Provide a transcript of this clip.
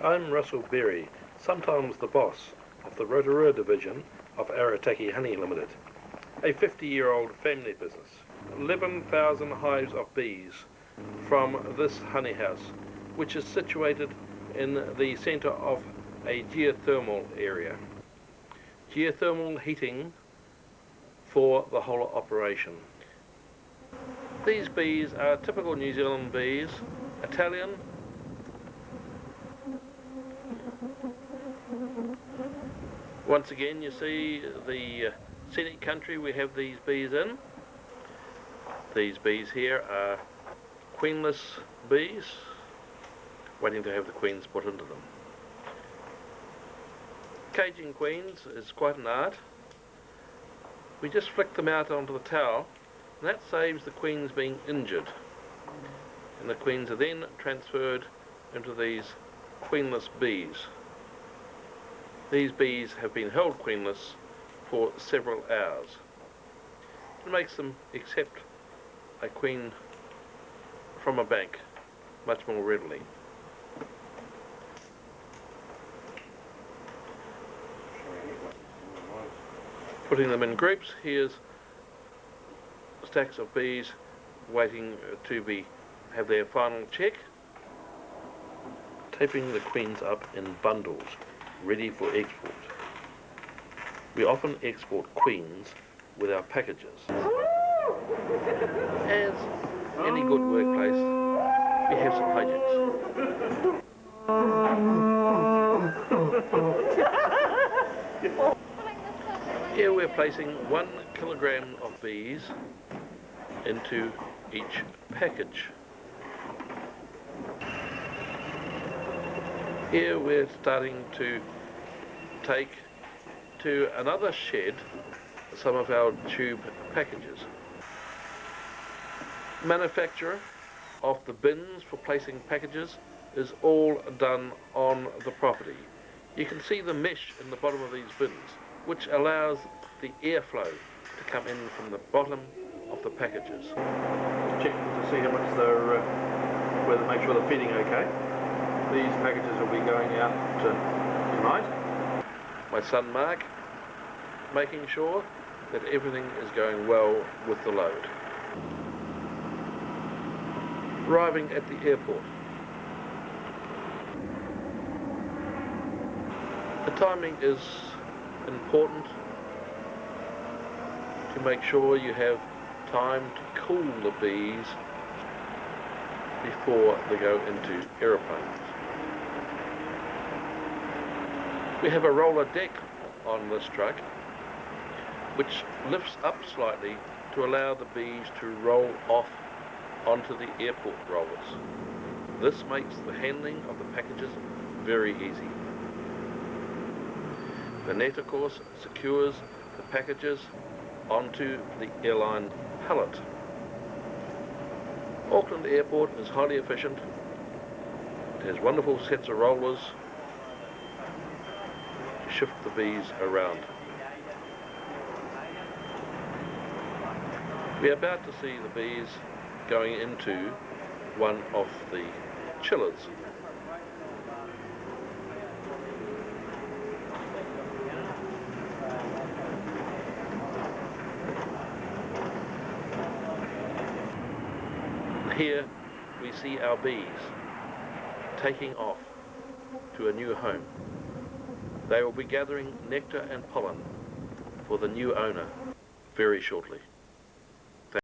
I'm Russell Berry, sometimes the boss of the Rotorua division of Arataki Honey Limited, a 50-year-old family business. 11,000 hives of bees from this honey house, which is situated in the centre of a geothermal area. Geothermal heating for the whole operation. These bees are typical New Zealand bees, Italian, once again you see the scenic country we have these bees in. These bees here are queenless bees, waiting to have the queens put into them. Caging queens is quite an art. We just flick them out onto the towel, and that saves the queens being injured. And the queens are then transferred into these queenless bees. These bees have been held queenless for several hours. It makes them accept a queen from a bank much more readily. Putting them in groups, here's stacks of bees waiting to have their final check. Taping the queens up in bundles, ready for export. We often export queens with our packages. As any good workplace, we have some hijinks. Here we're placing 1 kilogram of bees into each package. Here we're starting to take to another shed some of our tube packages. Manufacture of the bins for placing packages is all done on the property. You can see the mesh in the bottom of these bins, which allows the airflow to come in from the bottom of the packages. Check to see how much they're, whether make sure they're feeding okay. These packages will be going out tonight. My son Mark, making sure that everything is going well with the load. Arriving at the airport. The timing is important to make sure you have time to cool the bees before they go into aeroplanes. We have a roller deck on this truck which lifts up slightly to allow the bees to roll off onto the airport rollers. This makes the handling of the packages very easy. The net, of course, secures the packages onto the airline pallet. Auckland Airport is highly efficient. It has wonderful sets of rollers to shift the bees around. We are about to see the bees going into one of the chillers. Here we see our bees taking off to a new home. They will be gathering nectar and pollen for the new owner very shortly.